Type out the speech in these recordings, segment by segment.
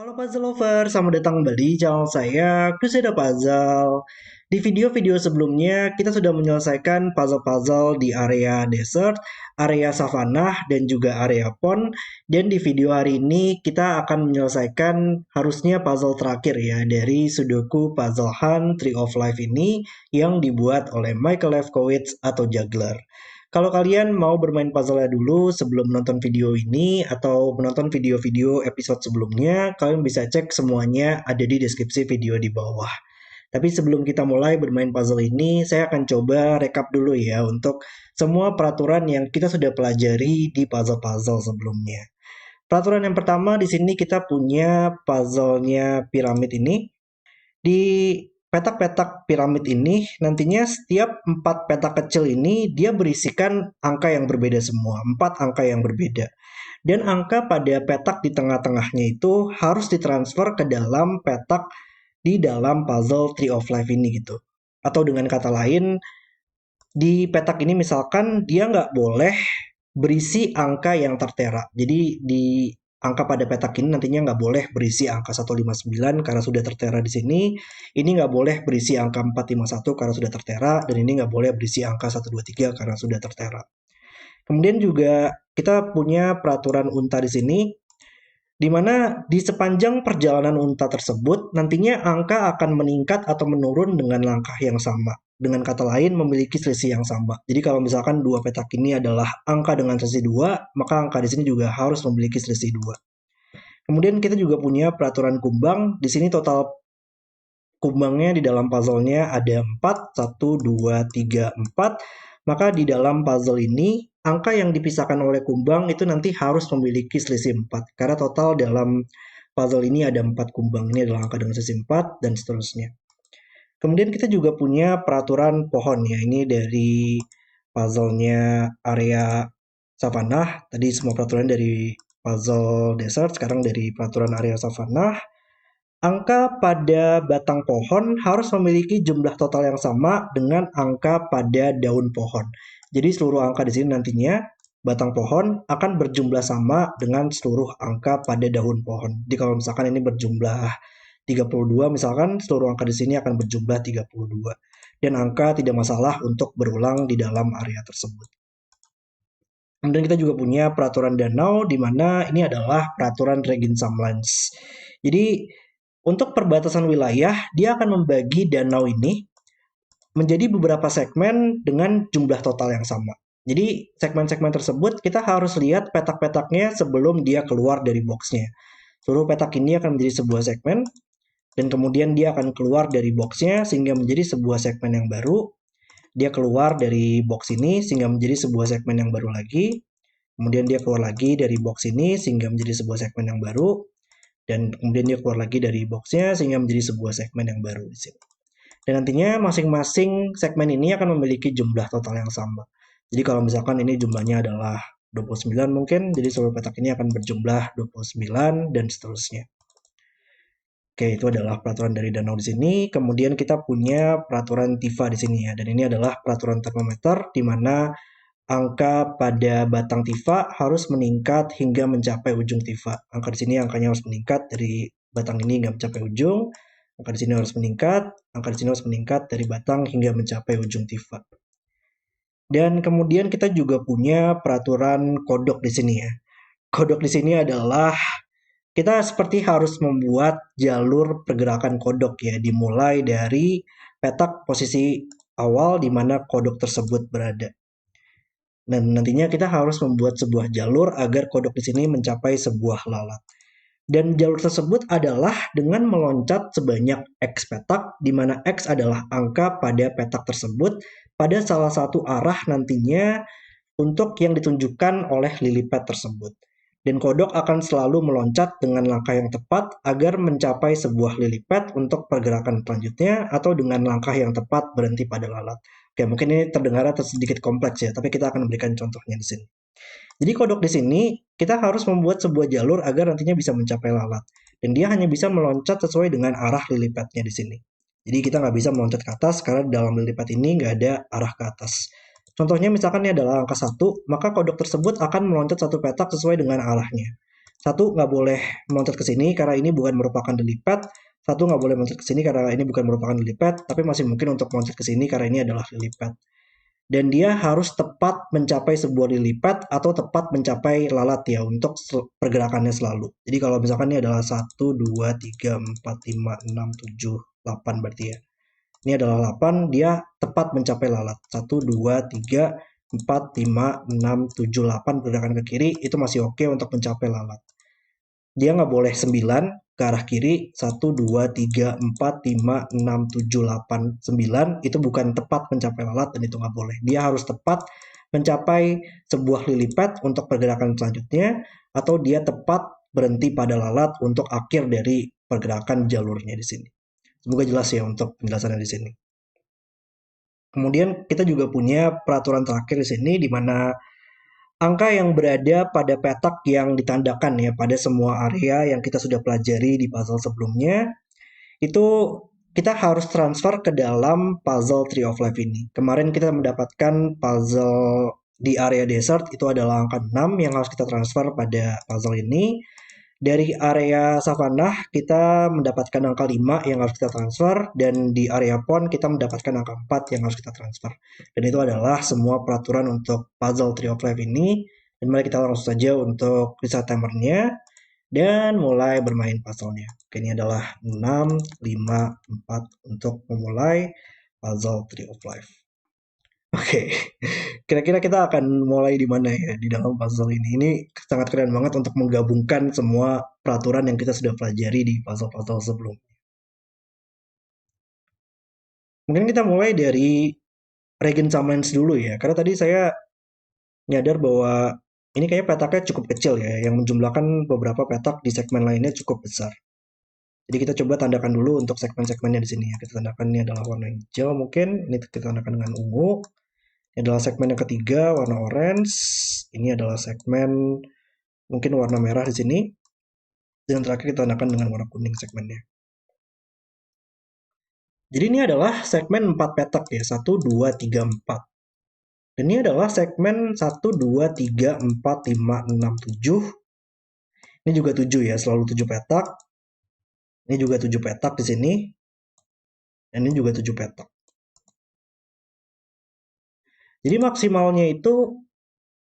Halo puzzle lover, selamat datang kembali di channel saya, Crusader Puzzle. Di video-video sebelumnya, kita sudah menyelesaikan puzzle-puzzle di area desert, area savannah, dan juga area pond. Dan di video hari ini, kita akan menyelesaikan harusnya puzzle terakhir ya, dari Sudoku Puzzle Hunt Tree of Life ini, yang dibuat oleh Michael Lefkowitz atau Juggler. Kalau kalian mau bermain puzzle-nya dulu sebelum menonton video ini atau menonton video-video episode sebelumnya, kalian bisa cek semuanya ada di deskripsi video di bawah. Tapi sebelum kita mulai bermain puzzle ini, saya akan coba rekap dulu ya untuk semua peraturan yang kita sudah pelajari di puzzle-puzzle sebelumnya. Peraturan yang pertama di sini kita punya puzzle-nya piramid ini. Di petak-petak piramid ini nantinya setiap 4 petak kecil ini dia berisikan angka yang berbeda semua, 4 angka yang berbeda. Dan angka pada petak di tengah-tengahnya itu harus ditransfer ke dalam petak di dalam puzzle Tree of Life ini gitu. Atau dengan kata lain, di petak ini misalkan dia nggak boleh berisi angka yang tertera. Jadi di angka pada petak ini nantinya nggak boleh berisi angka 159 karena sudah tertera di sini. Ini nggak boleh berisi angka 451 karena sudah tertera. Dan ini nggak boleh berisi angka 123 karena sudah tertera. Kemudian juga kita punya peraturan unta di sini, di mana di sepanjang perjalanan unta tersebut nantinya angka akan meningkat atau menurun dengan langkah yang sama. Dengan kata lain memiliki selisih yang sama. Jadi kalau misalkan dua petak ini adalah angka dengan selisih 2, maka angka di sini juga harus memiliki selisih 2. Kemudian kita juga punya peraturan kumbang. Di sini total kumbangnya di dalam puzzle-nya ada 4, 1, 2, 3, 4. Maka di dalam puzzle ini, angka yang dipisahkan oleh kumbang itu nanti harus memiliki selisih 4. Karena total dalam puzzle ini ada 4 kumbang. Ini adalah angka dengan selisih 4 dan seterusnya. Kemudian kita juga punya peraturan pohon ya. Ini dari puzzle-nya area savannah. Tadi semua peraturan dari puzzle desert, sekarang dari peraturan area savannah. Angka pada batang pohon harus memiliki jumlah total yang sama dengan angka pada daun pohon. Jadi seluruh angka di sini nantinya batang pohon akan berjumlah sama dengan seluruh angka pada daun pohon. Jadi kalau misalkan ini berjumlah 32, misalkan seluruh angka di sini akan berjumlah 32. Dan angka tidak masalah untuk berulang di dalam area tersebut. Kemudian kita juga punya peraturan danau, di mana ini adalah peraturan Regensamlines. Jadi untuk perbatasan wilayah, dia akan membagi danau ini menjadi beberapa segmen dengan jumlah total yang sama. Jadi segmen-segmen tersebut kita harus lihat petak-petaknya sebelum dia keluar dari boxnya. Seluruh petak ini akan menjadi sebuah segmen, dan kemudian dia akan keluar dari boxnya sehingga menjadi sebuah segmen yang baru. Dia keluar dari box ini sehingga menjadi sebuah segmen yang baru lagi. Kemudian dia keluar lagi dari box ini sehingga menjadi sebuah segmen yang baru. Dan kemudian dia keluar lagi dari boxnya sehingga menjadi sebuah segmen yang baru di sini. Dan nantinya masing-masing segmen ini akan memiliki jumlah total yang sama. Jadi kalau misalkan ini jumlahnya adalah 29 mungkin, jadi seluruh petak ini akan berjumlah 29 dan seterusnya. Oke, itu adalah peraturan dari danau di sini. Kemudian kita punya peraturan TIFA di sini ya. Dan ini adalah peraturan termometer di mana angka pada batang tifa harus meningkat hingga mencapai ujung tifa. Angka di sini angkanya harus meningkat dari batang ini hingga mencapai ujung. Angka di sini harus meningkat, angka di sini harus meningkat dari batang hingga mencapai ujung tifa. Dan kemudian kita juga punya peraturan kodok di sini ya. Kodok di sini adalah kita seperti harus membuat jalur pergerakan kodok ya, dimulai dari petak posisi awal di mana kodok tersebut berada. Dan nantinya kita harus membuat sebuah jalur agar kodok di sini mencapai sebuah lalat. Dan jalur tersebut adalah dengan meloncat sebanyak X petak, di mana X adalah angka pada petak tersebut pada salah satu arah nantinya untuk yang ditunjukkan oleh lily pad tersebut. Dan kodok akan selalu meloncat dengan langkah yang tepat agar mencapai sebuah lily pad untuk pergerakan selanjutnya atau dengan langkah yang tepat berhenti pada lalat. Oke, mungkin ini terdengar sedikit kompleks ya, tapi kita akan memberikan contohnya di sini. Jadi kodok di sini kita harus membuat sebuah jalur agar nantinya bisa mencapai lalat. Dan dia hanya bisa meloncat sesuai dengan arah lily padnya di sini. Jadi kita nggak bisa meloncat ke atas karena dalam lily pad ini nggak ada arah ke atas. Contohnya misalkan ini adalah angka 1, maka kodok tersebut akan meloncat satu petak sesuai dengan arahnya. Satu nggak boleh meloncat ke sini karena ini bukan merupakan lily pad. Satu nggak boleh meloncat ke sini karena ini bukan merupakan lily pad, tapi masih mungkin untuk meloncat ke sini karena ini adalah lily pad. Dan dia harus tepat mencapai sebuah lily pad atau tepat mencapai lalat ya untuk pergerakannya selalu. Jadi kalau misalkan ini adalah 1, 2, 3, 4, 5, 6, 7, 8 berarti ya. Ini adalah 8, dia tepat mencapai lalat. 1, 2, 3, 4, 5, 6, 7, 8 pergerakan ke kiri itu masih oke untuk mencapai lalat. Dia nggak boleh 9 ke arah kiri, 1, 2, 3, 4, 5, 6, 7, 8, 9 itu bukan tepat mencapai lalat dan itu nggak boleh. Dia harus tepat mencapai sebuah lily pad untuk pergerakan selanjutnya atau dia tepat berhenti pada lalat untuk akhir dari pergerakan jalurnya di sini. Semoga jelas ya untuk penjelasannya di sini. Kemudian kita juga punya peraturan terakhir di sini di mana angka yang berada pada petak yang ditandakan ya pada semua area yang kita sudah pelajari di puzzle sebelumnya itu kita harus transfer ke dalam puzzle Tree of Life ini. Kemarin kita mendapatkan puzzle di area desert itu adalah angka 6 yang harus kita transfer pada puzzle ini. Dari area savannah kita mendapatkan angka 5 yang harus kita transfer dan di area pond kita mendapatkan angka 4 yang harus kita transfer. Dan itu adalah semua peraturan untuk puzzle Tree of Life ini. Dan mari kita langsung saja untuk reset timernya dan mulai bermain puzzle-nya. Oke, ini adalah 6, 5, 4 untuk memulai puzzle Tree of Life. Oke, kira-kira kita akan mulai di mana ya di dalam puzzle ini? Ini sangat keren banget untuk menggabungkan semua peraturan yang kita sudah pelajari di puzzle-puzzle sebelumnya. Mungkin kita mulai dari Regen Summons dulu ya, karena tadi saya nyadar bahwa ini kayaknya petaknya cukup kecil ya, yang menjumlahkan beberapa petak di segmen lainnya cukup besar. Jadi kita coba tandakan dulu untuk segmen-segmennya di sini ya. Kita tandakan ini adalah warna hijau mungkin, ini kita tandakan dengan ungu. Ini adalah segmen yang ketiga, warna orange. Ini adalah segmen mungkin warna merah di sini. Dan yang terakhir kita tandakan dengan warna kuning segmennya. Jadi ini adalah segmen 4 petak ya, 1, 2, 3, 4. Dan ini adalah segmen 1, 2, 3, 4, 5, 6, 7. Ini juga 7 ya, selalu 7 petak. Ini juga 7 petak di sini. Dan ini juga 7 petak. Jadi maksimalnya itu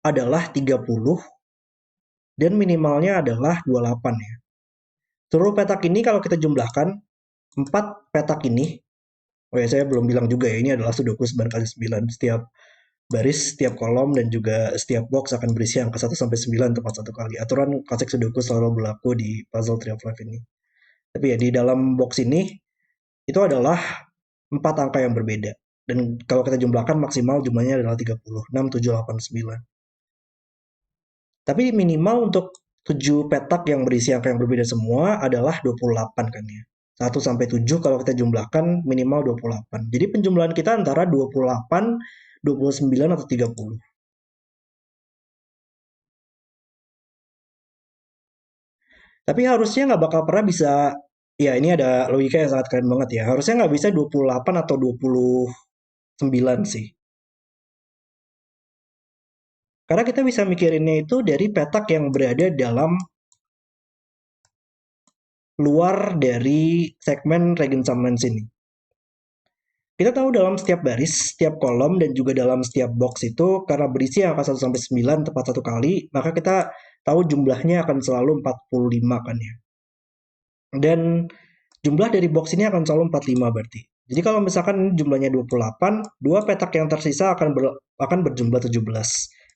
adalah 30 dan minimalnya adalah 28 ya. Seluruh petak ini kalau kita jumlahkan 4 petak ini, oh ya saya belum bilang juga ya, ini adalah Sudoku 9 kali 9. Setiap baris, setiap kolom dan juga setiap box akan berisi angka 1 sampai 9 tepat satu kali. Aturan klasik Sudoku selalu berlaku di puzzle Tree of Life ini. Tapi ya di dalam box ini itu adalah 4 angka yang berbeda. Dan kalau kita jumlahkan maksimal jumlahnya adalah 30, 6, 7, 8, 9. Tapi minimal untuk 7 petak yang berisi angka yang berbeda semua adalah 28 kan ya. 1 sampai 7 kalau kita jumlahkan minimal 28. Jadi penjumlahan kita antara 28, 29 atau 30. Tapi harusnya nggak bakal pernah bisa, ya ini ada logika yang sangat keren banget ya. Harusnya nggak bisa 28 atau 29 sih. Karena kita bisa mikirinnya itu dari petak yang berada dalam luar dari segmen Regen Summons ini. Kita tahu dalam setiap baris, setiap kolom, dan juga dalam setiap box itu, karena berisi angka 1 sampai 9 tepat satu kali, maka kita tahu jumlahnya akan selalu 45 kan ya. Dan jumlah dari box ini akan selalu 45 berarti. Jadi kalau misalkan jumlahnya 28, dua petak yang tersisa akan berjumlah 17.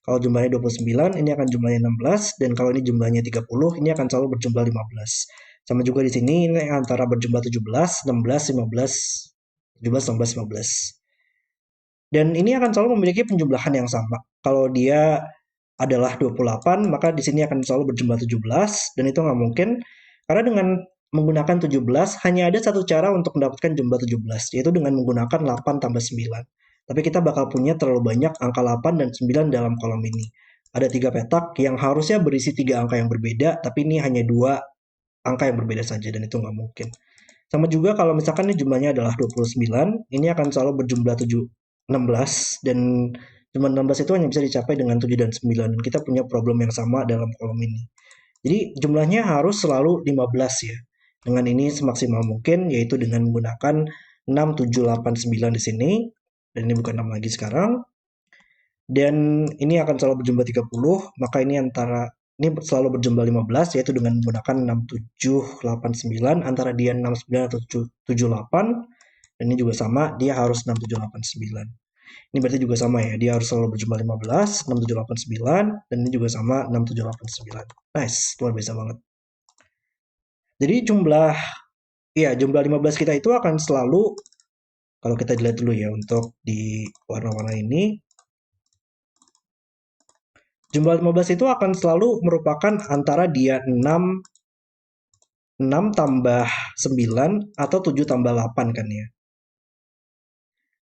Kalau jumlahnya 29, ini akan jumlahnya 16, dan kalau ini jumlahnya 30, ini akan selalu berjumlah 15. Sama juga di sini, ini antara berjumlah 17, 16, 15, 17, 16, 15. Dan ini akan selalu memiliki penjumlahan yang sama. Kalau dia adalah 28, maka di sini akan selalu berjumlah 17, dan itu nggak mungkin. Karena dengan menggunakan 17, hanya ada satu cara untuk mendapatkan jumlah 17, yaitu dengan menggunakan 8 tambah 9. Tapi kita bakal punya terlalu banyak angka 8 dan 9 dalam kolom ini. Ada 3 petak yang harusnya berisi 3 angka yang berbeda, tapi ini hanya 2 angka yang berbeda saja, dan itu nggak mungkin. Sama juga kalau misalkan ini jumlahnya adalah 29, ini akan selalu berjumlah 16, dan jumlah 16 itu hanya bisa dicapai dengan 7 dan 9. Dan kita punya problem yang sama dalam kolom ini. Jadi jumlahnya harus selalu 15 ya. Dengan ini semaksimal mungkin, yaitu dengan menggunakan 6, 7, 8, 9 di sini. Dan ini bukan 6 lagi sekarang. Dan ini akan selalu berjumlah 30, maka ini selalu berjumlah 15, yaitu dengan menggunakan 6, 7, 8, 9, antara dia 6, 9 atau 7, 8. Dan ini juga sama, dia harus 6, 7, 8, 9. Ini berarti juga sama ya, dia harus selalu berjumlah 15, 6, 7, 8, 9, dan ini juga sama 6, 7, 8, 9. Nice, luar biasa banget. Jadi jumlah 15 kita itu akan selalu, kalau kita dilihat dulu ya untuk di warna-warna ini, jumlah 15 itu akan selalu merupakan antara dia 6 tambah 9 atau 7 tambah 8 kan ya.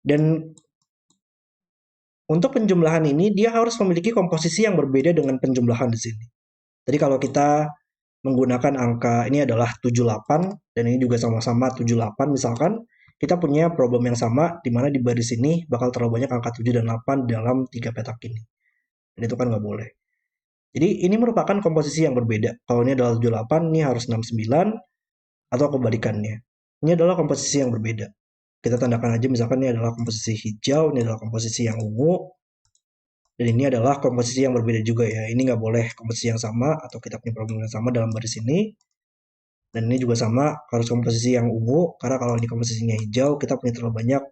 Dan untuk penjumlahan ini dia harus memiliki komposisi yang berbeda dengan penjumlahan di sini. Jadi kalau kita menggunakan angka ini adalah 78 dan ini juga sama-sama 78 misalkan, kita punya problem yang sama di mana di baris ini bakal terlalu banyak angka 7 dan 8 dalam 3 petak ini. Dan itu kan nggak boleh. Jadi ini merupakan komposisi yang berbeda. Kalau ini adalah 78, ini harus 69 atau kebalikannya. Ini adalah komposisi yang berbeda. Kita tandakan aja misalkan ini adalah komposisi hijau, ini adalah komposisi yang ungu, dan ini adalah komposisi yang berbeda juga ya. Ini nggak boleh komposisi yang sama atau kita punya problem yang sama dalam baris ini. Dan ini juga sama, harus komposisi yang ungu, karena kalau ini komposisinya hijau, kita punya terlalu banyak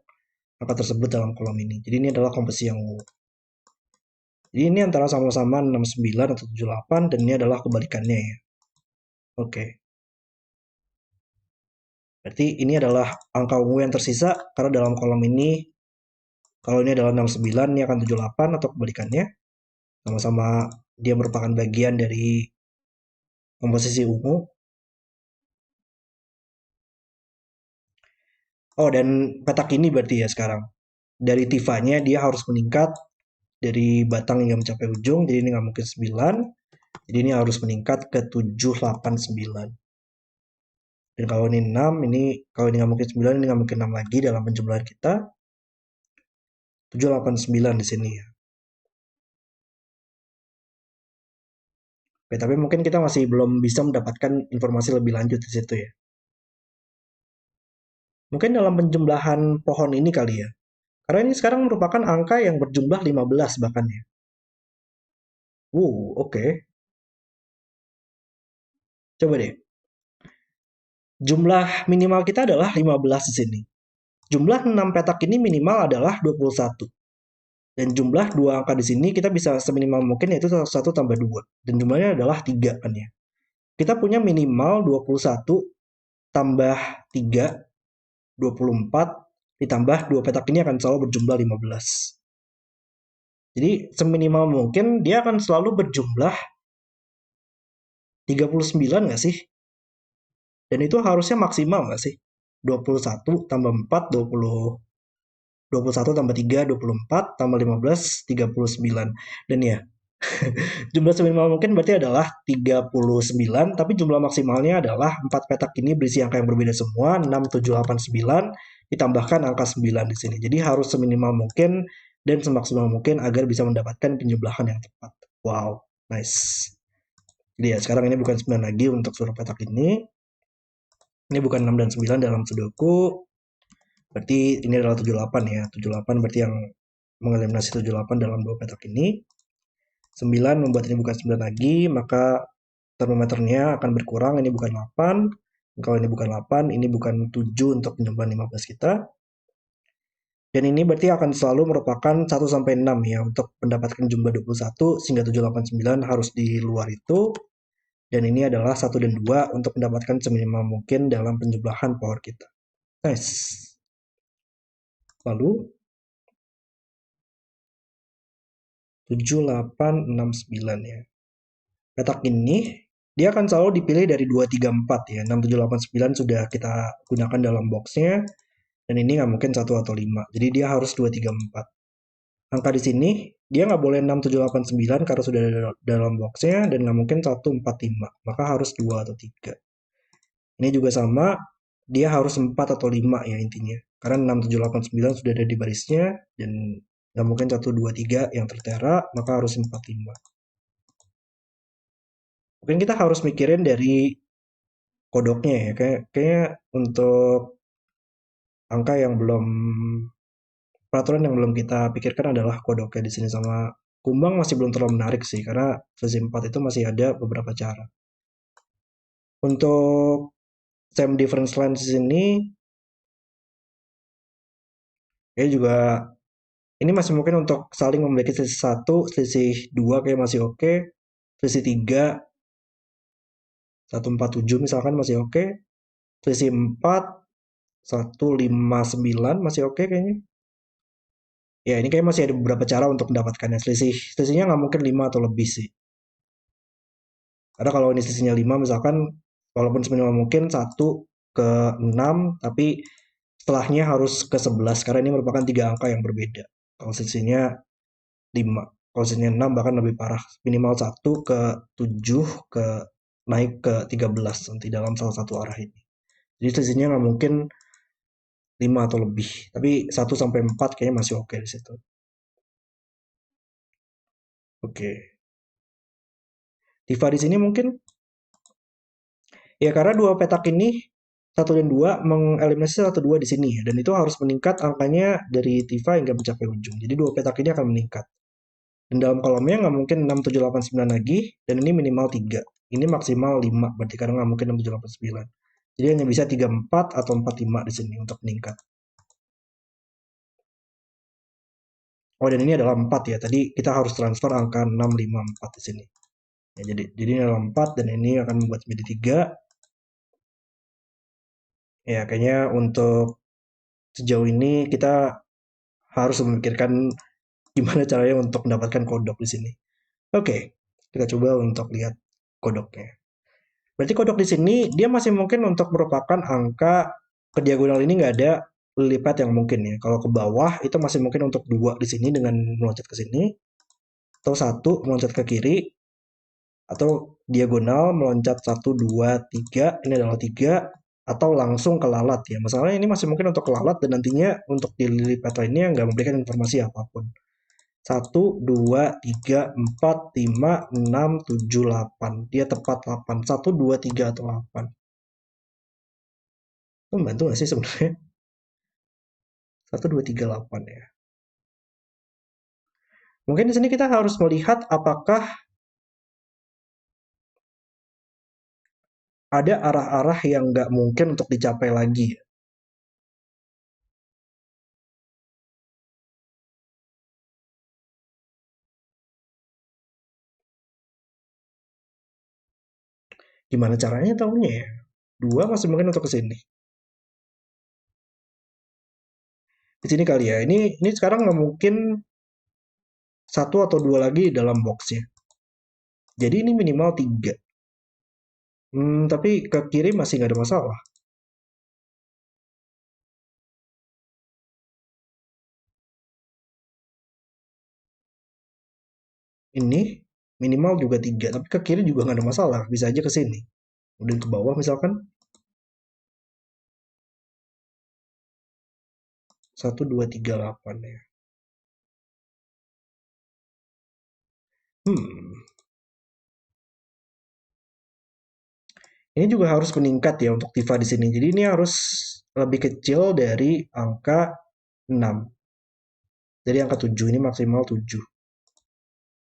angka tersebut dalam kolom ini. Jadi ini adalah komposisi yang ungu. Jadi ini antara sama-sama 69 atau 78, dan ini adalah kebalikannya ya. Oke. Berarti ini adalah angka ungu yang tersisa, karena dalam kolom ini, kalau ini adalah 69, ini akan 78 atau kebalikannya. Sama-sama dia merupakan bagian dari komposisi ungu. Oh, dan petak ini berarti ya sekarang. Dari tifanya dia harus meningkat dari batang hingga mencapai ujung, jadi ini nggak mungkin 9. Jadi ini harus meningkat ke 7, 8, 9. Dan kalau ini 6, kalau ini nggak mungkin 9, ini nggak mungkin 6 lagi dalam penjumlahan kita. 7, 8, 9 di sini ya. Oke, tapi mungkin kita masih belum bisa mendapatkan informasi lebih lanjut di situ ya. Mungkin dalam penjumlahan pohon ini kali ya. Karena ini sekarang merupakan angka yang berjumlah 15 bahkan ya. Oke. Coba deh. Jumlah minimal kita adalah 15 di sini. Jumlah 6 petak ini minimal adalah 21. Dan jumlah dua angka di sini kita bisa seminimal mungkin yaitu 1 tambah 2. Dan jumlahnya adalah 3 kan ya. Kita punya minimal 21 tambah 3, 24, ditambah 2 petak ini akan selalu berjumlah 15. Jadi seminimal mungkin dia akan selalu berjumlah 39 nggak sih? Dan itu harusnya maksimal nggak sih? 21 tambah 4, 21 tambah 3, 24, tambah 15, 39. Dan ya, jumlah seminimal mungkin berarti adalah 39, tapi jumlah maksimalnya adalah 4 petak ini berisi angka yang berbeda semua, 6, 7, 8, 9, ditambahkan angka 9 di sini. Jadi harus seminimal mungkin dan semaksimal mungkin agar bisa mendapatkan penjumlahan yang tepat. Wow, nice. Jadi ya, sekarang ini bukan 9 lagi untuk seluruh petak ini. Ini bukan 6 dan 9 dalam Sudoku. Berarti ini adalah 78 ya. 78 berarti yang mengeliminasi 78 dalam dua petak ini. 9 membuat ini bukan 9 lagi, maka termometernya akan berkurang. Ini bukan 8. Kalau ini bukan 8, ini bukan 7 untuk penjumlahan 15 kita. Dan ini berarti akan selalu merupakan 1 sampai 6 ya untuk mendapatkan jumlah 21 sehingga 789 harus di luar itu. Dan ini adalah 1 dan 2 untuk mendapatkan seminimal mungkin dalam penjumlahan power kita. Nice. Lalu 7, 8, 6, 9 ya. Petak ini dia akan selalu dipilih dari 2, 3, 4 ya. 6, 7, 8, 9 sudah kita gunakan dalam boxnya. Dan ini nggak mungkin 1 atau 5. Jadi dia harus 2, 3, 4. Angka di sini dia nggak boleh 6, 7, 8, 9 karena sudah ada dalam boxnya. Dan nggak mungkin 1, 4, 5. Maka harus 2 atau 3. Ini juga sama. Dia harus 4 atau 5 ya intinya. Karena 6, 7, 8, 9 sudah ada di barisnya. Dan nggak mungkin 1, 2, 3 yang tertera. Maka harus 4, 5. Mungkin kita harus mikirin dari kodoknya ya. Kayaknya untuk angka yang belum peraturan yang belum kita pikirkan adalah kodoknya di sini sama kumbang masih belum terlalu menarik sih karena versi 4 itu masih ada beberapa cara. Untuk same difference lines di sini ya juga ini masih mungkin untuk saling memiliki selisih satu, selisih dua kayak masih oke, selisih tiga, 147 misalkan masih oke, selisih 4, 159 masih oke kayaknya. Ya ini kayak masih ada beberapa cara untuk mendapatkannya. Selisihnya nggak mungkin 5 atau lebih sih. Karena kalau ini selisihnya 5 misalkan, walaupun seminimal mungkin 1 ke 6, tapi setelahnya harus ke 11 karena ini merupakan tiga angka yang berbeda. Kalau selisihnya 5, kalau selisihnya 6 bahkan lebih parah. Minimal 1 ke 7 ke naik ke 13 nanti dalam salah satu arah ini. Jadi selisihnya nggak mungkin 5 atau lebih. Tapi 1 sampai 4 kayaknya masih oke di situ. Oke. Tifa di sini mungkin ya karena dua petak ini satu dan dua mengeliminasi satu dua di sini ya, dan itu harus meningkat angkanya dari Tifa hingga mencapai ujung. Jadi dua petak ini akan meningkat. Dan dalam kolomnya nggak mungkin 6, 7, 8, 9 lagi, dan ini minimal 3. Ini maksimal 5, berarti karena nggak mungkin 6, 7, 8, 9. Jadi hanya bisa 3, 4 atau 4, 5 di sini untuk meningkat. Oh, dan ini adalah 4 ya. Tadi kita harus transfer angka 6, 5, 4 di sini. Ya, jadi ini adalah 4 dan ini akan membuat menjadi 3. Ya, kayaknya untuk sejauh ini kita harus memikirkan gimana caranya untuk mendapatkan kodok di sini. Oke, kita coba untuk lihat kodoknya. Berarti kodok di sini dia masih mungkin untuk merupakan angka ke diagonal ini nggak ada lipat yang mungkin ya. Kalau ke bawah itu masih mungkin untuk dua di sini dengan meloncat ke sini, atau satu meloncat ke kiri, atau diagonal meloncat 1, 2, 3, ini adalah 3, atau langsung ke lalat ya. Masalahnya ini masih mungkin untuk ke lalat dan nantinya untuk di lipat lainnya nggak memberikan informasi apapun. 1, 2, 3, 4, 5, 6, 7, 8. Dia tepat 8. 1, 2, 3 atau 8. Itu membantu nggak sih sebenarnya? 1, 2, 3, 8 ya. Mungkin di sini kita harus melihat apakah ada arah-arah yang nggak mungkin untuk dicapai lagi. Gimana caranya tahunya ya? 2 masih mungkin untuk ke sini. Di sini kali ya. Ini sekarang nggak mungkin 1 atau 2 lagi dalam boxnya. Jadi ini minimal 3. Tapi ke kiri masih nggak ada masalah. Ini minimal juga 3, tapi ke kiri juga nggak ada masalah. Bisa aja ke sini. Kemudian ke bawah misalkan 1, 2, 3, 8 ya. Hmm, ini juga harus meningkat ya untuk Tifa di sini. Jadi ini harus lebih kecil dari angka 6. Jadi angka 7 ini maksimal 7.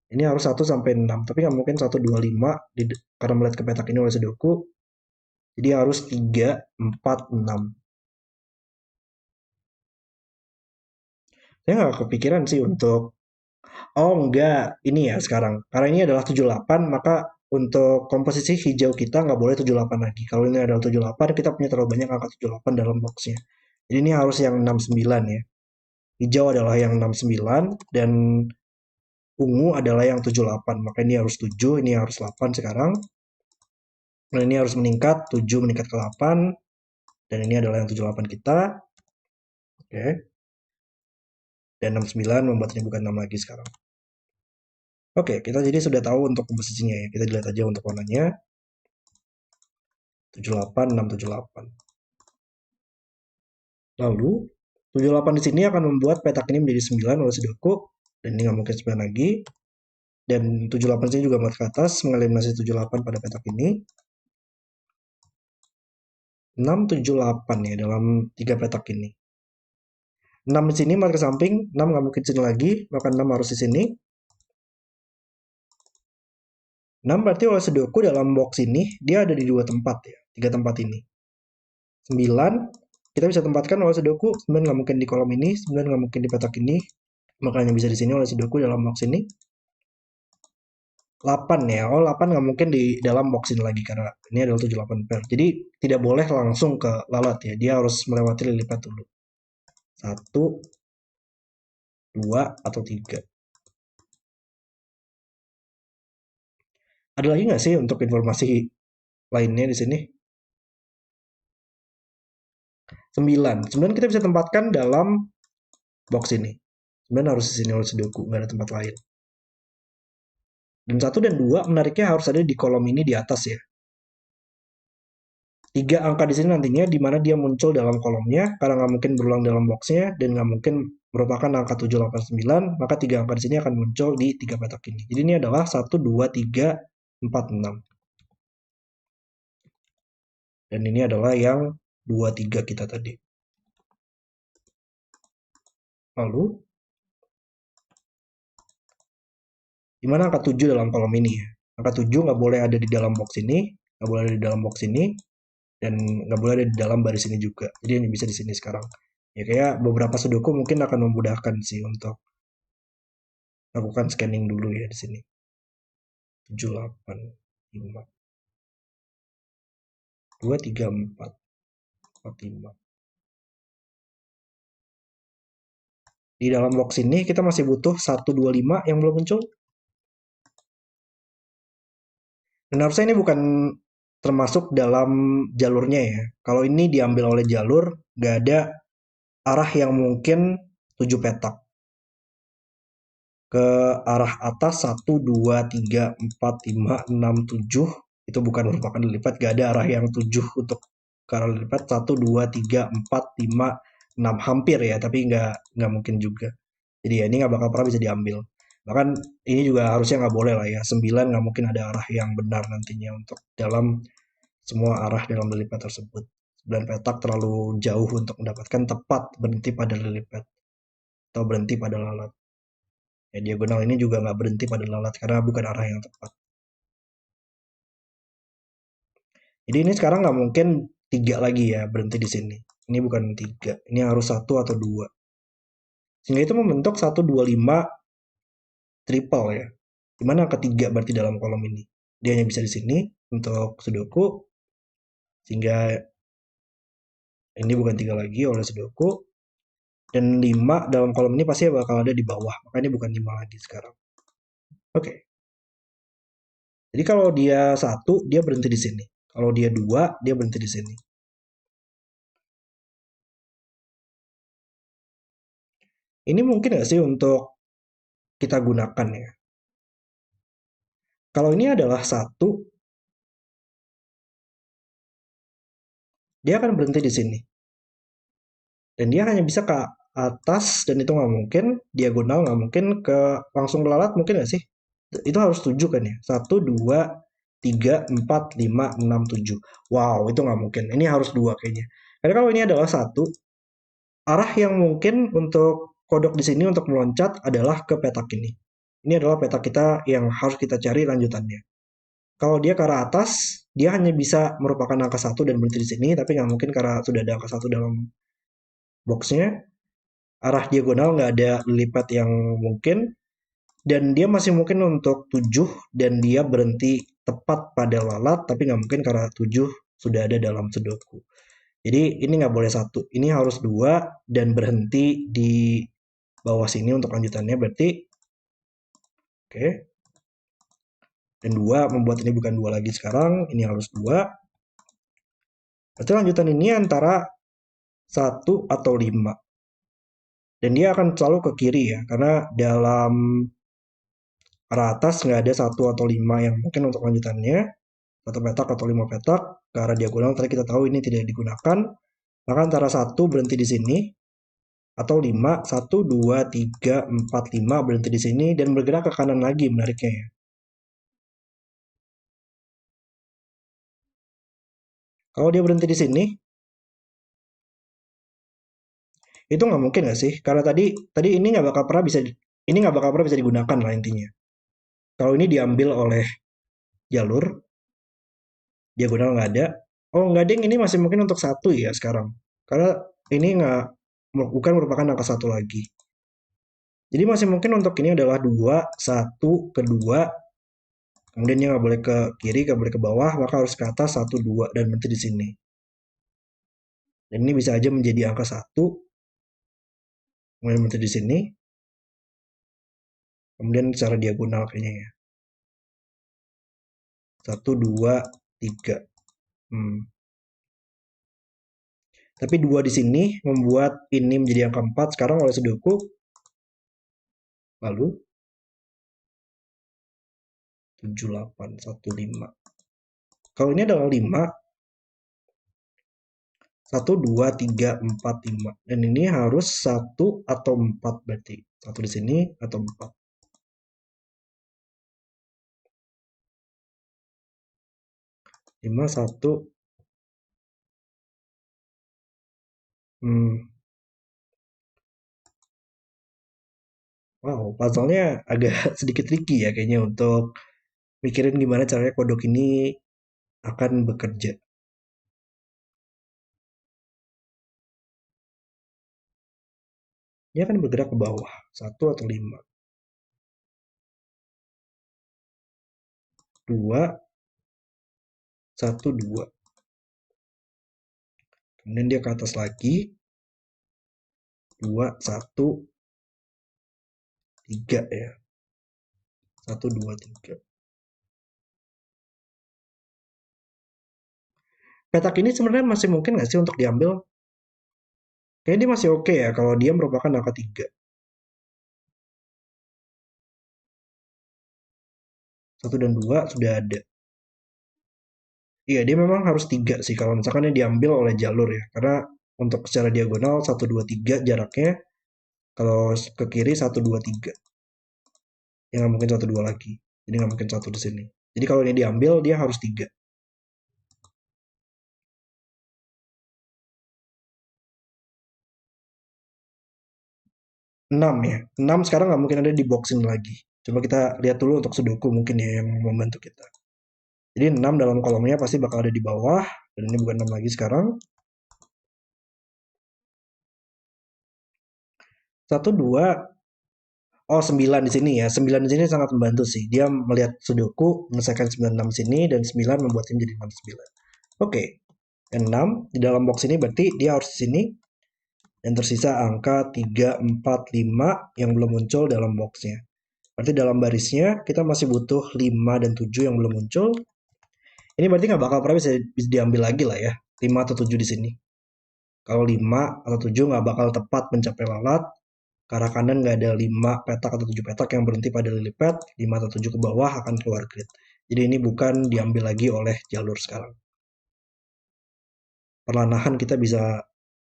Ini harus 1 sampai 6, tapi nggak mungkin 1, 2, 5 karena melihat ke petak ini oleh Sudoku. Jadi harus 3, 4, 6. Saya nggak kepikiran sih untuk oh enggak, ini ya sekarang. Karena ini adalah 78, maka untuk komposisi hijau kita nggak boleh 78 lagi. Kalau ini adalah 78, kita punya terlalu banyak angka 78 dalam boxnya. Jadi ini harus yang 69 ya. Hijau adalah yang 69 dan ungu adalah yang 78. Maka ini harus 7, ini harus 8 sekarang. Dan ini harus meningkat, 7 meningkat ke 8. Dan ini adalah yang 78 kita. Oke. Dan 69 membuatnya bukan 6 lagi sekarang. Oke, kita jadi sudah tahu untuk komposisinya ya. Kita lihat aja untuk warnanya. 78, 6, 78. Lalu, 78 di sini akan membuat petak ini menjadi 9 oleh Sudoku. Dan ini nggak mungkin 9 lagi. Dan 78 sini juga muat ke atas, mengeliminasi 78 pada petak ini. 6, 78 ya dalam 3 petak ini. 6 di sini muat ke samping, 6 nggak mungkin sini lagi, maka 6 harus di sini. 6 berarti oleh Sudoku dalam box ini, dia ada di 2 tempat ya, 3 tempat ini. 9, kita bisa tempatkan oleh Sudoku, 9 nggak mungkin di kolom ini, 9 nggak mungkin di petak ini, makanya bisa di sini oleh Sudoku dalam box ini. 8 ya, 8 nggak mungkin di dalam box ini lagi, karena ini adalah 78 pair. Jadi tidak boleh langsung ke lalat ya, dia harus melewati lilipat dulu. 1, 2, atau 3. Ada lagi nggak sih untuk informasi lainnya di sini? 9. 9 kita bisa tempatkan dalam box ini. 9 harus di sini oleh Sudoku, nggak ada tempat lain. Dan 1 dan 2 menariknya harus ada di kolom ini di atas ya. 3 angka di sini nantinya di mana dia muncul dalam kolomnya, karena nggak mungkin berulang dalam boxnya, dan nggak mungkin merupakan angka 789, maka 3 angka di sini akan muncul di 3 petak ini. Jadi ini adalah 1, 2, 3, 4, 6. Dan ini adalah yang 2, 3 kita tadi. Lalu, di mana angka 7 dalam kolom ini ya? Angka 7 nggak boleh ada di dalam box ini, nggak boleh ada di dalam box ini, dan nggak boleh ada di dalam baris ini juga. Jadi hanya bisa di sini sekarang. Ya kayak beberapa Sudoku mungkin akan memudahkan sih untuk lakukan scanning dulu ya di sini. 7, 8, 5, 2, 3, 4, 4, 5. Di dalam box ini kita masih butuh 1, 2, 5 yang belum muncul. Dan harusnya ini bukan termasuk dalam jalurnya ya. Kalau ini diambil oleh jalur, nggak ada arah yang mungkin 7 petak. Ke arah atas 1, 2, 3, 4, 5, 6, 7. Itu bukan merupakan lipat, nggak ada arah yang 7 untuk ke arah lipat. 1, 2, 3, 4, 5, 6. Hampir ya, tapi nggak mungkin juga. Jadi ya ini nggak bakal pernah bisa diambil. Bahkan ini juga harusnya nggak boleh lah ya. 9 nggak mungkin ada arah yang benar nantinya untuk dalam semua arah dalam lilipat tersebut. 9 petak terlalu jauh untuk mendapatkan tepat berhenti pada lilipat atau berhenti pada lalat. Ya, diagonal ini juga nggak berhenti pada lalat karena bukan arah yang tepat. Jadi ini sekarang nggak mungkin 3 lagi ya berhenti di sini. Ini bukan 3, ini harus 1 atau 2. Sehingga itu membentuk 1, 2, 5 triple ya. Dimana ketiga berarti dalam kolom ini. Dia hanya bisa di sini untuk Sudoku. Sehingga ini bukan 3 lagi oleh Sudoku. Dan 5 dalam kolom ini pasti bakal ada di bawah. Makanya bukan 5 lagi sekarang. Oke. Jadi kalau dia 1, dia berhenti di sini. Kalau dia 2, dia berhenti di sini. Ini mungkin nggak sih untuk kita gunakan ya? Kalau ini adalah 1, dia akan berhenti di sini. Dan dia hanya bisa ke atas, dan itu nggak mungkin. Diagonal nggak mungkin, ke langsung melalat mungkin nggak sih? Itu harus 7 kan ya? 1, 2, 3, 4, 5, 6, 7. Wow, itu nggak mungkin. Ini harus 2 kayaknya. Karena kalau ini adalah 1, arah yang mungkin untuk kodok di sini untuk meloncat adalah ke petak ini. Ini adalah petak kita yang harus kita cari lanjutannya. Kalau dia ke arah atas, dia hanya bisa merupakan angka 1 dan berhenti di sini, tapi nggak mungkin karena sudah ada angka 1 dalam boxnya. Arah diagonal nggak ada lipat yang mungkin, dan dia masih mungkin untuk 7, dan dia berhenti tepat pada lalat, tapi nggak mungkin karena 7 sudah ada dalam Sudoku. Jadi ini nggak boleh 1, ini harus 2 dan berhenti di bawah sini untuk lanjutannya berarti. Oke. Dan 2 membuat ini bukan 2 lagi sekarang, ini harus 2. Berarti lanjutan ini antara 1 atau 5. Dan dia akan selalu ke kiri ya, karena dalam arah atas nggak ada 1 atau 5 yang mungkin untuk lanjutannya. 1 petak atau 5 petak. Ke arah diagonal tadi kita tahu ini tidak digunakan. Maka antara 1 berhenti di sini. Atau 5, 1, 2, 3, 4, 5 berhenti di sini dan bergerak ke kanan lagi menariknya ya. Kalau dia berhenti di sini, itu nggak mungkin nggak sih? Karena tadi ini nggak bakal pernah bisa digunakan lah intinya. Kalau ini diambil oleh jalur diagonal nggak ada. Oh nggak ding, ini masih mungkin untuk satu ya sekarang. Karena ini nggak bukan merupakan angka satu lagi. Jadi masih mungkin untuk ini adalah 2, 1, kedua, kemudian dia nggak boleh ke kiri, nggak boleh ke bawah, maka harus ke atas 1, 2 dan berhenti di sini. Dan ini bisa aja menjadi angka 1, kemudian berhenti di sini, kemudian secara diagonal kayaknya ya. 1, 2, 3. Tapi 2 di sini membuat ini menjadi angka 4 sekarang oleh Sudoku. Lalu 7, 8, 1, 5. Kalau ini adalah 5, 1, 2, 3, 4, 5. Dan ini harus 1 atau 4 berarti. 1 di sini atau 4. 5, 1. Wow, puzzle-nya agak sedikit tricky ya kayaknya untuk mikirin gimana caranya kodok ini akan bekerja. Dia akan bergerak ke bawah. 1 atau 5. 2, 1, 2. Kemudian dia ke atas lagi. 2, 1, 3 ya. 1, 2, 3. Petak ini sebenarnya masih mungkin nggak sih untuk diambil? Kayaknya dia masih oke ya kalau dia merupakan angka 3. 1 dan 2 sudah ada. Iya, dia memang harus 3 sih kalau misalkan dia diambil oleh jalur ya. Karena untuk secara diagonal 1, 2, 3 jaraknya. Kalau ke kiri 1, 2, 3. Ya nggak mungkin 1, 2 lagi. Jadi nggak mungkin 1 di sini. Jadi kalau ini diambil dia harus 3. 6 ya. 6 sekarang nggak mungkin ada di box ini lagi. Coba kita lihat dulu untuk Sudoku mungkin ya yang membantu kita. Jadi 6 dalam kolomnya pasti bakal ada di bawah. Dan ini bukan 6 lagi sekarang. 1, 2. Oh, 9 di sini ya. 9 di sini sangat membantu sih. Dia melihat Sudoku, menyelesaikan 96 sini, dan 9 membuatnya menjadi 69. Oke. Dan 6 di dalam box ini berarti dia harus di sini. Dan tersisa angka 3, 4, 5 yang belum muncul dalam boxnya. Berarti dalam barisnya kita masih butuh 5 dan 7 yang belum muncul. Ini berarti nggak bakal pernah bisa diambil lagi lah ya. 5 atau 7 di sini. Kalau 5 atau 7 nggak bakal tepat mencapai lalat. Ke arah kanan nggak ada 5 petak atau 7 petak yang berhenti pada lily pad. 5 atau 7 ke bawah akan keluar grid. Jadi ini bukan diambil lagi oleh jalur sekarang. Perlahan kita bisa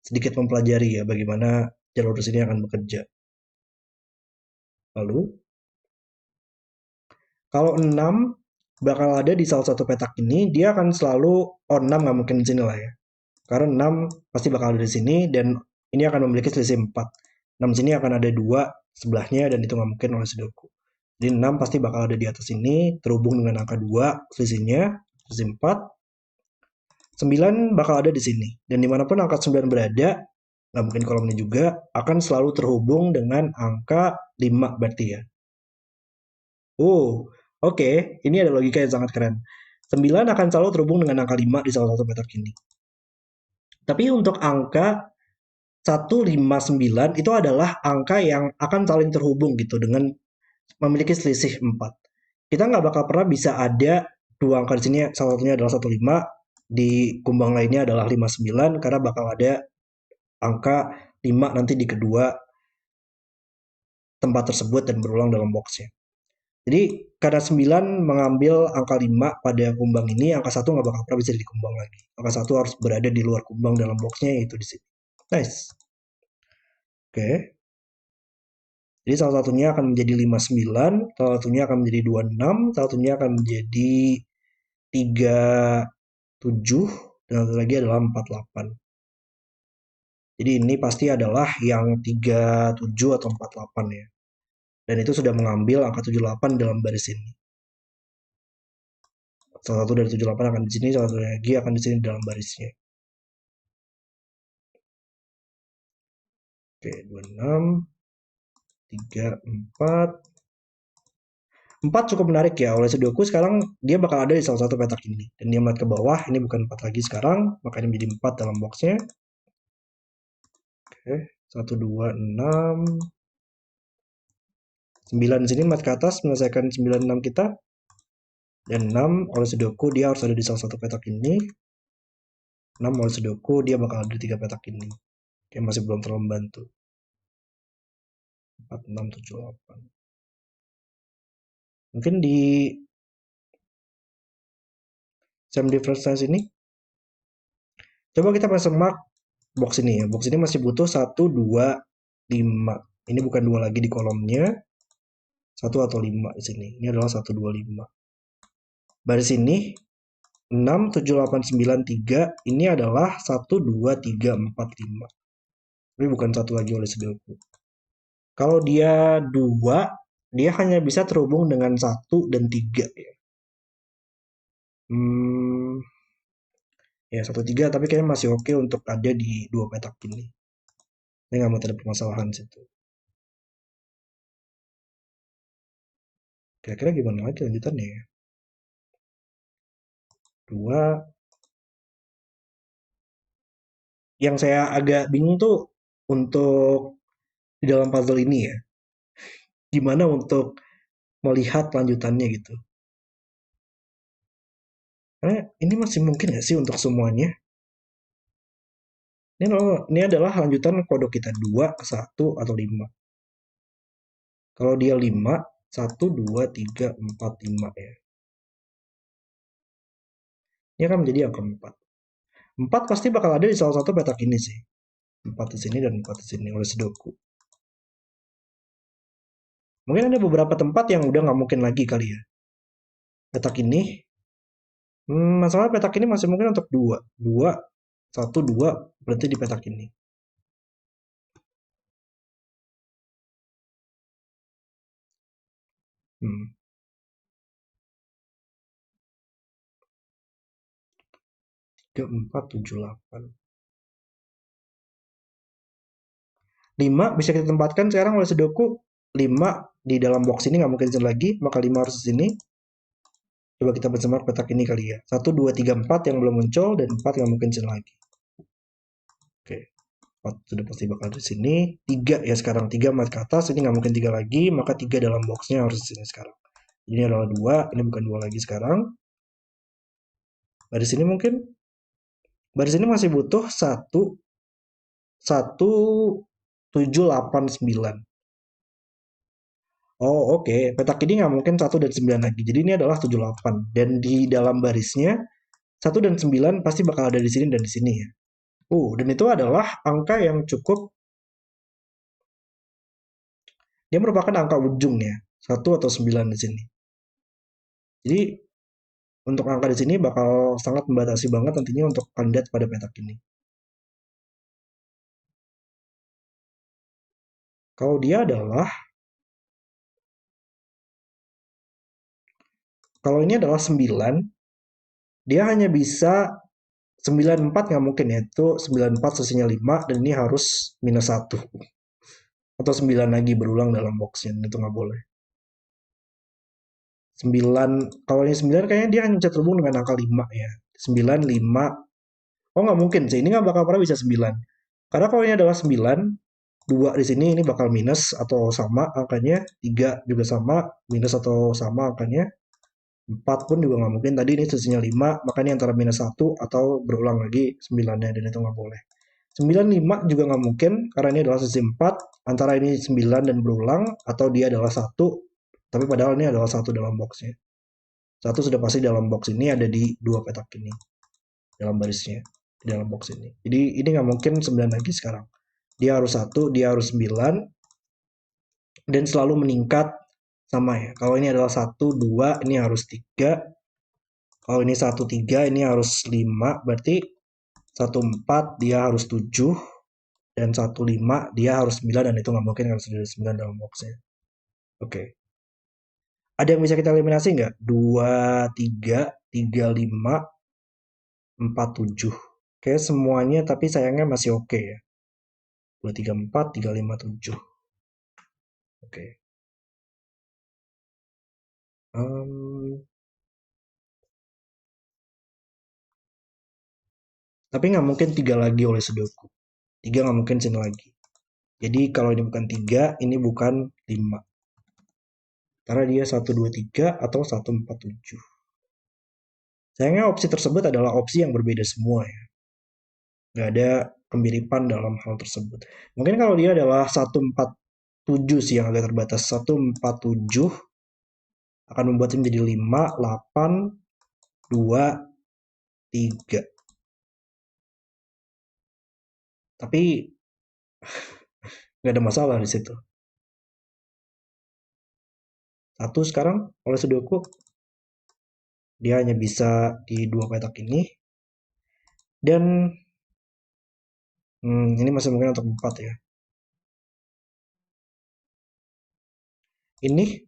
sedikit mempelajari ya bagaimana jalur sini akan bekerja. Lalu, kalau 6 bakal ada di salah satu petak ini, dia akan selalu, oh 6 nggak mungkin di sini lah ya. Karena 6 pasti bakal ada di sini dan ini akan memiliki selisih 4. 6 sini akan ada 2 sebelahnya dan itu nggak mungkin oleh Sudoku. Jadi 6 pasti bakal ada di atas ini, terhubung dengan angka 2 selisihnya, selisih 4. 9 bakal ada di sini. Dan dimanapun angka 9 berada, nggak mungkin kolom ini juga, akan selalu terhubung dengan angka 5 berarti ya. Oh, oke. Ini ada logika yang sangat keren. 9 akan selalu terhubung dengan angka 5 di salah satu petak ini. Tapi untuk angka 159 itu adalah angka yang akan saling terhubung gitu dengan memiliki selisih 4. Kita nggak bakal pernah bisa ada dua angka di sini, salah satunya adalah 15, di kumbang lainnya adalah 59 karena bakal ada angka 5 nanti di kedua tempat tersebut dan berulang dalam boxnya. Jadi karena 9 mengambil angka 5 pada kumbang ini, angka 1 nggak bakal pernah bisa dikumbang lagi. Angka 1 harus berada di luar kumbang dalam boxnya, yaitu di sini. Nice. Oke. Jadi salah satunya akan menjadi 59, salah satunya akan menjadi 26, salah satunya akan menjadi 37, dan satu lagi adalah 48. Jadi ini pasti adalah yang 37 atau 48 ya. Dan itu sudah mengambil angka 78 dalam baris ini. Salah satu dari 78 akan di sini, salah satu lagi akan di sini dalam barisnya. Oke, 26, 3, 4. 4 cukup menarik ya. Oleh Sudoku sekarang dia bakal ada di salah satu petak ini. Dan dia melihat ke bawah, ini bukan 4 lagi sekarang, makanya menjadi 4 dalam boxnya. Oke, 1, 2, 6. 9 di sini melihat ke atas, menyelesaikan 9, 6 kita. Dan 6 oleh Sudoku dia harus ada di salah satu petak ini. 6 oleh Sudoku dia bakal ada di 3 petak ini. Oke, masih belum terlalu membantu. 4, 6, 7, 8. Mungkin di same difference size ini. Coba kita pasang mark box ini ya. Box ini masih butuh 1, 2, 5. Ini bukan 2 lagi di kolomnya. 1 atau 5 di sini. Ini adalah 1, 2, 5. Baris ini 6, 7, 8, 9, 3. Ini adalah 1, 2, 3, 4, 5. Tapi bukan 1 lagi oleh Sudoku. Kalau dia 2, dia hanya bisa terhubung dengan 1 dan 3 ya. Ya 1, 3 tapi kayaknya masih oke untuk ada di 2 petak ini. Ini nggak mau ada permasalahan situ. Kira-kira gimana lagi lanjutannya ya? 2. Yang saya agak bingung tuh untuk di dalam puzzle ini ya. Gimana untuk melihat lanjutannya gitu. Karena ini masih mungkin nggak sih untuk semuanya? Ini adalah lanjutan kodok kita 2, 1, atau 5. Kalau dia 5, 1, 2, 3, 4, 5 ya. Ini akan menjadi angka 4. 4 pasti bakal ada di salah satu petak ini sih. 4 di sini dan 4 di sini oleh Sudoku. Mungkin ada beberapa tempat yang udah nggak mungkin lagi kali ya. Petak ini. Masalah petak ini masih mungkin untuk 2. 2, 1, 2 berarti di petak ini. Hmm. 3, 4, 7, 8. 5 bisa kita tempatkan sekarang oleh Sudoku. 5 di dalam box ini nggak mungkin lagi, maka 5 harus di sini. Coba kita benchmark petak ini kali ya. 1, 2, 3, 4 yang belum muncul dan 4 yang mungkin lagi. Oke. 4 sudah pasti bakal di sini. 3 ya sekarang. 3 mat ke atas, ini nggak mungkin 3 lagi, maka 3 dalam boxnya harus di sini sekarang. Ini adalah 2, ini bukan 2 lagi sekarang. Baris ini mungkin. Baris ini masih butuh 1, 1, 7, 8, 9. Oh oke, petak ini nggak mungkin 1 dan 9 lagi. Jadi ini adalah 7, 8. Dan di dalam barisnya 1 dan 9 pasti bakal ada di sini dan di sini ya. Dan itu adalah angka yang cukup. Dia merupakan angka ujung ya. 1 atau 9 di sini. Jadi untuk angka di sini bakal sangat membatasi banget nantinya untuk kandidat pada petak ini. Kalau dia adalah, kalau ini adalah 9, dia hanya bisa 94 nggak mungkin ya. Itu 94 sisinya 5 dan ini harus minus 1. Atau 9 lagi berulang dalam boxnya. Itu nggak boleh. 9, kalau ini 9 kayaknya dia hanya bisa terhubung dengan angka 5 ya. 9, 5. Oh nggak mungkin sih. Ini nggak bakal pernah bisa 9. Karena kalau ini adalah 9, 2 di sini ini bakal minus atau sama angkanya. 3 juga sama, minus atau sama angkanya. 4 pun juga nggak mungkin. Tadi ini sisinya 5, makanya antara minus 1 atau berulang lagi 9-nya. Dan itu nggak boleh. 9, 5 juga nggak mungkin, karena ini adalah sisi 4. Antara ini 9 dan berulang, atau dia adalah 1. Tapi padahal ini adalah 1 dalam boxnya. 1 sudah pasti dalam box ini ada di 2 petak ini. Dalam barisnya. Di dalam box ini. Jadi ini nggak mungkin 9 lagi sekarang. Dia harus 1, dia harus 9, dan selalu meningkat sama ya. Kalau ini adalah 1, 2, ini harus 3. Kalau ini 1, 3, ini harus 5. Berarti 1, 4, dia harus 7. Dan 1, 5, dia harus 9. Dan itu nggak mungkin harus ada 9 dalam boxnya. Oke. Ada yang bisa kita eliminasi nggak? 2, 3, 3, 5, 4, 7. Kayak semuanya, tapi sayangnya masih oke ya. 2, 3, 4, 3, 5, 7. Oke. Tapi nggak mungkin 3 lagi oleh Sudoku. 3 nggak mungkin sini lagi. Jadi kalau ini bukan 3, ini bukan 5. Karena dia 1, 2, 3 atau 1, 4, 7. Sayangnya opsi tersebut adalah opsi yang berbeda semua ya. Nggak ada kemiripan dalam hal tersebut. Mungkin kalau dia adalah 1, 4, 7 sih yang agak terbatas. 1, 4, 7 akan membuatnya menjadi 5, 8, 2, 3. Tapi nggak ada masalah di situ. 1 sekarang oleh Sudoku, dia hanya bisa di 2 petak ini. Dan ini masih mungkin untuk 4 ya. Ini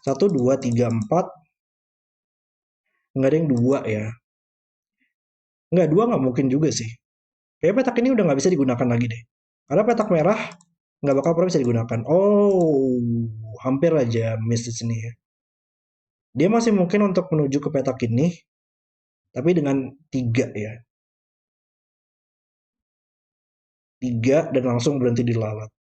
1, 2, 3, 4. Nggak ada yang 2 ya. Nggak, 2 nggak mungkin juga sih. Kayaknya petak ini udah nggak bisa digunakan lagi deh. Karena petak merah nggak bakal pernah bisa digunakan. Oh, hampir aja miss di sini ya. Dia masih mungkin untuk menuju ke petak ini, tapi dengan 3 ya. 3 dan langsung berhenti di lalat.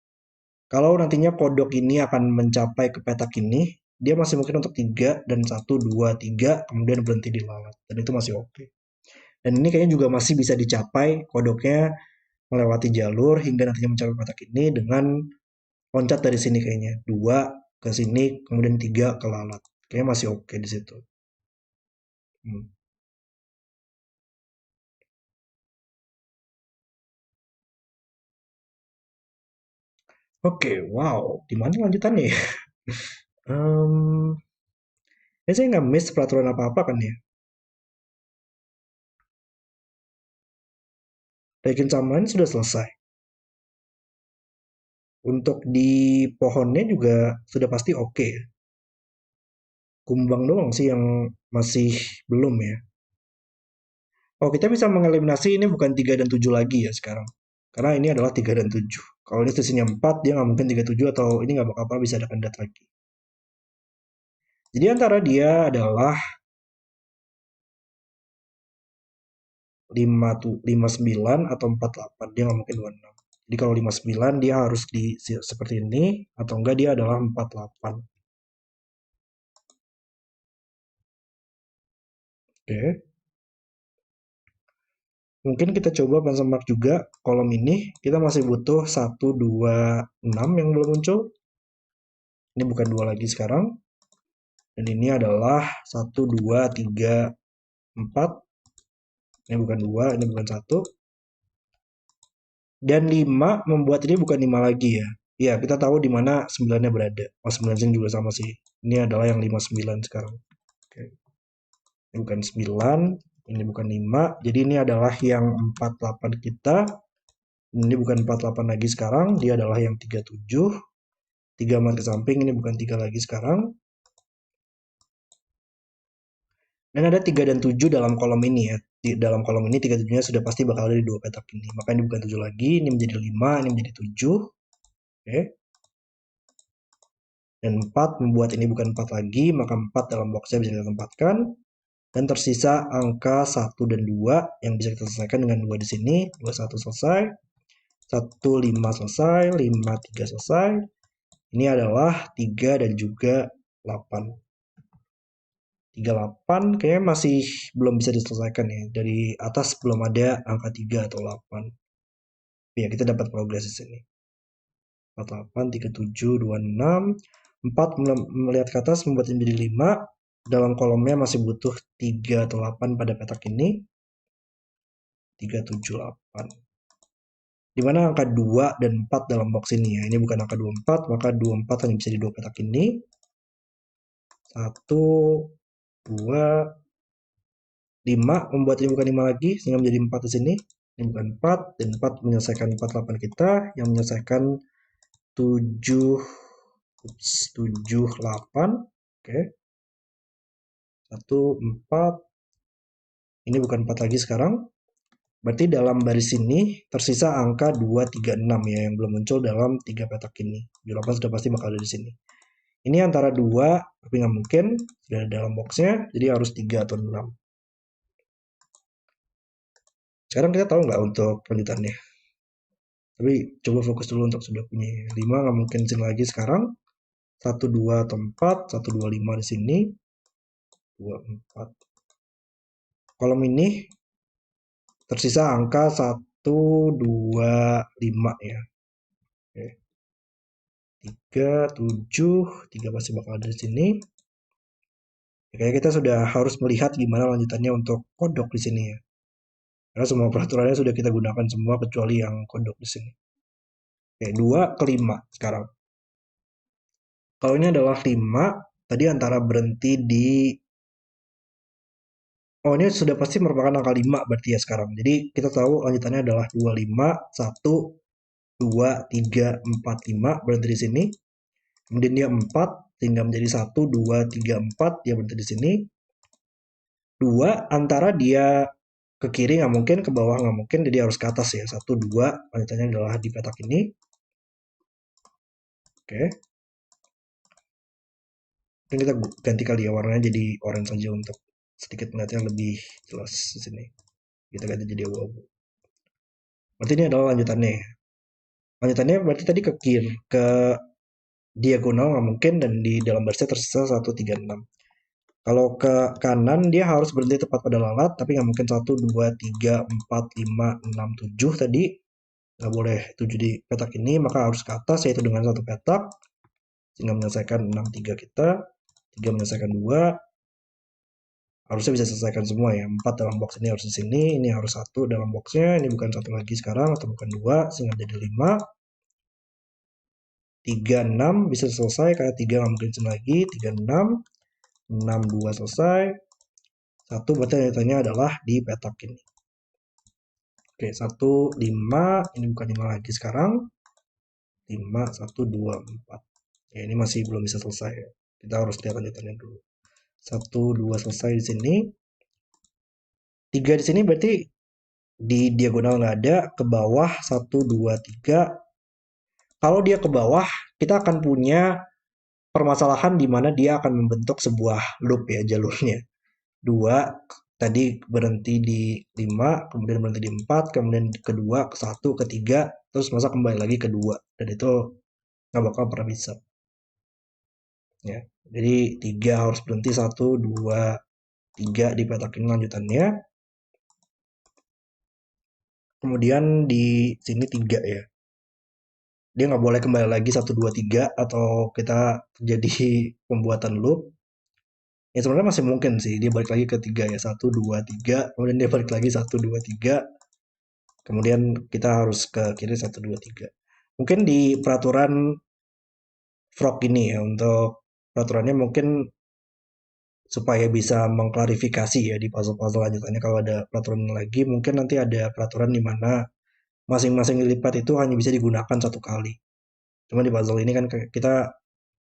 Kalau nantinya kodok ini akan mencapai ke petak ini, dia masih mungkin untuk 3 dan 1, 2, 3, kemudian berhenti di lalat. Dan itu masih oke. Dan ini kayaknya juga masih bisa dicapai kodoknya melewati jalur hingga nantinya mencapai petak ini dengan loncat dari sini kayaknya. 2 ke sini, kemudian 3 ke lalat. Kayaknya masih oke di situ. Hmm. Oke, wow. Di mana lanjutannya ya? Em, Ini saya nggak miss peraturan apa-apa kan ya? Rekin samain sudah selesai. Untuk di pohonnya juga sudah pasti oke ya. Kumbang doang sih yang masih belum ya. Oh, kita bisa mengeliminasi ini bukan 3 dan 7 lagi ya sekarang. Karena ini adalah 3 dan 7. Kalau ini sisinya 4, dia nggak mungkin 3, 7 atau ini nggak bakal bisa ada kandidat lagi. Jadi antara dia adalah 59 atau 48. Dia nggak mungkin 26. Jadi kalau 59 dia harus di seperti ini atau enggak dia adalah 48. Oke. Mungkin kita coba benchmark juga kolom ini. Kita masih butuh 1, 2, 6 yang belum muncul. Ini bukan 2 lagi sekarang. Dan ini adalah 1, 2, 3, 4. Ini bukan 2, ini bukan 1. Dan 5 membuat ini bukan 5 lagi ya. Ya, kita tahu di mana 9-nya berada. Oh, 9 sini juga sama sih. Ini adalah yang 59 sekarang. Oke. Ini bukan 9, ini bukan 5. Jadi ini adalah yang 48 kita. Ini bukan 48 lagi sekarang, dia adalah yang 37. 3 mark ke samping, ini bukan 3 lagi sekarang. Dan ada 3 dan 7 dalam kolom ini ya. Di dalam kolom ini 3 7-nya sudah pasti bakal ada di 2 petak ini. Maka ini bukan 7 lagi, ini menjadi 5, ini menjadi 7. Oke. Dan 4 membuat ini bukan 4 lagi, maka 4 dalam boxnya bisa kita tempatkan. Dan tersisa angka 1 dan 2 yang bisa kita selesaikan dengan 2 di sini. 2, 1 selesai. 1, 5 selesai. 5, 3 selesai. Ini adalah 3 dan juga 8. 38 kayaknya masih belum bisa diselesaikan ya. Dari atas belum ada angka 3 atau 8. Ya, kita dapat progres di sini. 48, 37, 26. 4 melihat ke atas membuat menjadi 5. Dalam kolomnya masih butuh 3 atau 8 pada petak ini. 3, 7, 8. di mana angka 2 dan 4 dalam box ini ya. Ini bukan angka 24, maka 24 hanya bisa di dua petak ini. 1, 2, 5, membuat ini bukan 5 lagi, sehingga menjadi 4 di sini. Ini bukan 4, dan 4 menyelesaikan 48 kita, yang menyelesaikan 7, 8, oke. 1, 4, ini bukan 4 lagi sekarang. Berarti dalam baris ini tersisa angka 2, 3, 6 ya, yang belum muncul dalam 3 petak ini. 78 sudah pasti bakal ada di sini. Ini antara 2, tapi nggak mungkin, sudah ada dalam boxnya, jadi harus 3 atau 6. Sekarang kita tahu nggak untuk lanjutannya? Tapi coba fokus dulu untuk sudah punya 5, nggak mungkin sini lagi sekarang. 1, 2 atau 4, 1, 2, 5 di sini. 2, 4. Kolom ini tersisa angka 1, 2, 5 ya. Oke. 3, 7, 3 pasti bakal ada di sini. Kayaknya kita sudah harus melihat gimana lanjutannya untuk kodok di sini ya. Karena semua peraturannya sudah kita gunakan semua kecuali yang kodok di sini. Oke, 2 ke 5 sekarang. Kalau ini adalah 5, tadi antara berhenti di... Oh, ini sudah pasti merupakan angka 5 berarti ya sekarang. Jadi kita tahu lanjutannya adalah 25, 1, 2, 3, 4, 5 berhenti di sini. Kemudian dia 4 sehingga menjadi 1, 2, 3, 4 dia berhenti di sini. 2 antara dia ke kiri nggak mungkin, ke bawah nggak mungkin, jadi harus ke atas ya. 1, 2 lanjutannya adalah di petak ini. Oke. Mungkin kita ganti kali ya warnanya jadi orange saja untuk sedikit melihatnya lebih jelas di sini. Kita ganti jadi abu-abu. Berarti ini adalah lanjutannya. Lanjutannya berarti tadi ke kiri, ke diagonal nggak mungkin, dan di dalam barisnya tersisa 1, 3, 6. Kalau ke kanan dia harus berhenti tepat pada lalat, tapi nggak mungkin 1, 2, 3, 4, 5, 6, 7 tadi. Nggak boleh 7 di petak ini, maka harus ke atas yaitu dengan satu petak. Sehingga menyelesaikan 6, 3 kita. 3 menyelesaikan 2. Harusnya bisa selesaikan semua ya. 4 dalam box ini harus di sini. Ini harus 1 dalam boxnya. Ini bukan 1 lagi sekarang atau bukan 2. Sehingga jadi 5. 3, 6 bisa selesai karena 3 nggak mungkin sini lagi. 3, 6. 6, 2 selesai. 1 berarti lanjutannya adalah di petak ini. Oke, 1, 5. Ini bukan 5 lagi sekarang. 5, 1, 2, 4. Ya, ini masih belum bisa selesai. Kita harus lihat lanjutannya dulu. 1, 2 selesai di sini. 3 di sini berarti di diagonal nggak ada. Ke bawah 1, 2, 3. Kalau dia ke bawah, kita akan punya permasalahan di mana dia akan membentuk sebuah loop ya jalurnya. 2 tadi berhenti di 5, kemudian berhenti di 4, kemudian kedua, ke 1, ke 3, terus masa kembali lagi ke 2. Dan itu nggak bakal pernah bisa. Ya. Jadi 3 harus berhenti 1, 2, 3 di petak ini lanjutannya. Kemudian di sini 3 ya. Dia nggak boleh kembali lagi 1, 2, 3 atau kita terjadi pembuatan loop. Ya sebenarnya masih mungkin sih dia balik lagi ke 3 ya. 1, 2, 3. Kemudian dia balik lagi 1, 2, 3. Kemudian kita harus ke kiri 1, 2, 3. Mungkin di peraturan frog ini ya, untuk peraturannya mungkin supaya bisa mengklarifikasi ya di puzzle-puzzle lanjutannya, kalau ada peraturan lagi mungkin nanti ada peraturan di mana masing-masing lipat itu hanya bisa digunakan satu kali. Cuma di puzzle ini kan kita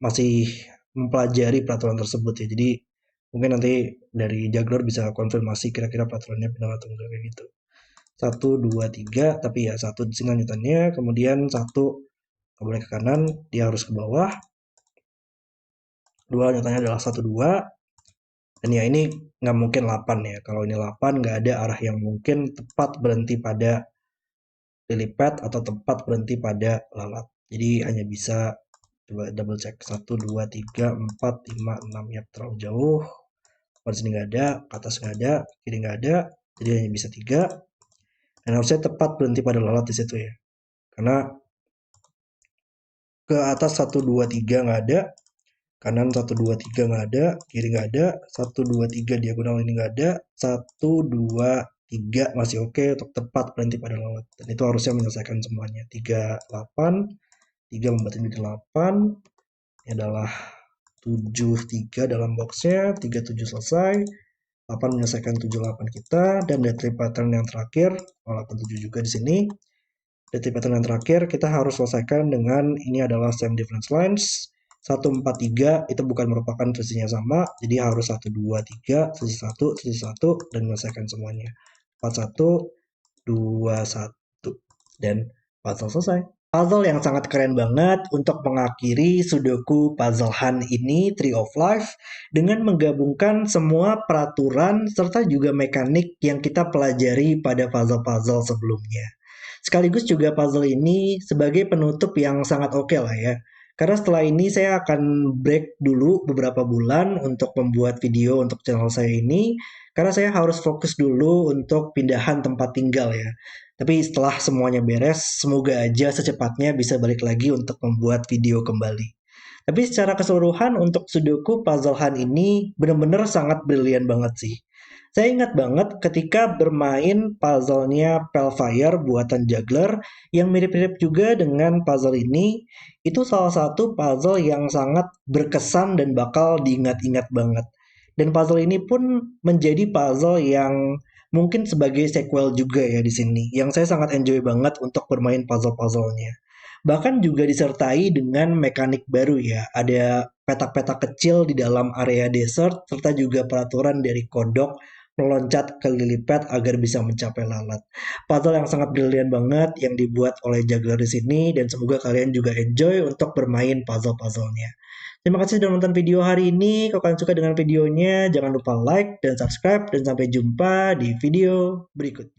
masih mempelajari peraturan tersebut ya. Jadi mungkin nanti dari juggler bisa konfirmasi kira-kira peraturannya benar atau enggak kayak gitu. 1, 2, 3, tapi ya 1 di sini lanjutannya, kemudian 1 nggak boleh ke kanan, dia harus ke bawah. 2 lanjutannya adalah 1, 2. Dan ya ini nggak mungkin 8 ya. Kalau ini 8 nggak ada arah yang mungkin tepat berhenti pada lily pad atau tepat berhenti pada lalat. Jadi hanya bisa coba double check. 1, 2, 3, 4, 5, 6 ya terlalu jauh. Pada sini nggak ada, ke atas nggak ada, kiri nggak ada. Jadi hanya bisa 3. Dan harusnya tepat berhenti pada lalat di situ ya. Karena ke atas 1, 2, 3 nggak ada. Kanan 1, 2, 3 nggak ada, kiri nggak ada, 1, 2, 3 diagonal ini nggak ada, 1, 2, 3 masih oke untuk tepat berhenti pada lalat. Dan itu harusnya menyelesaikan semuanya. 38, 3 membuat ini 8. Ini adalah 73 dalam boxnya, 37 selesai. 8 menyelesaikan 78 kita, dan dead pattern yang terakhir, 87 juga di sini. Dead pattern yang terakhir kita harus selesaikan dengan ini adalah same difference lines. 143 itu bukan merupakan posisinya sama, jadi harus 1 2 3 1 1 dan menyelesaikan semuanya. 41 21 dan puzzle selesai. Puzzle yang sangat keren banget untuk mengakhiri Sudoku Puzzle Hunt ini, Tree of Life, dengan menggabungkan semua peraturan serta juga mekanik yang kita pelajari pada puzzle-puzzle sebelumnya. Sekaligus juga puzzle ini sebagai penutup yang sangat oke lah ya. Karena setelah ini saya akan break dulu beberapa bulan untuk membuat video untuk channel saya ini. Karena saya harus fokus dulu untuk pindahan tempat tinggal ya. Tapi setelah semuanya beres, semoga aja secepatnya bisa balik lagi untuk membuat video kembali. Tapi secara keseluruhan untuk Sudoku Puzzle Hunt ini benar-benar sangat brilian banget sih. Saya ingat banget ketika bermain puzzle-nya Pelfire buatan Juggler yang mirip-mirip juga dengan puzzle ini. Itu salah satu puzzle yang sangat berkesan dan bakal diingat-ingat banget. Dan puzzle ini pun menjadi puzzle yang mungkin sebagai sequel juga ya di sini. Yang saya sangat enjoy banget untuk bermain puzzle-puzzlenya. Bahkan juga disertai dengan mekanik baru ya. Ada petak-petak kecil di dalam area desert serta juga peraturan dari kodok meloncat ke lily pad agar bisa mencapai lalat. Puzzle yang sangat brilian banget yang dibuat oleh Juggler di sini dan semoga kalian juga enjoy untuk bermain puzzle-puzzlenya. Terima kasih sudah nonton video hari ini. Kalau kalian suka dengan videonya, jangan lupa like dan subscribe dan sampai jumpa di video berikutnya.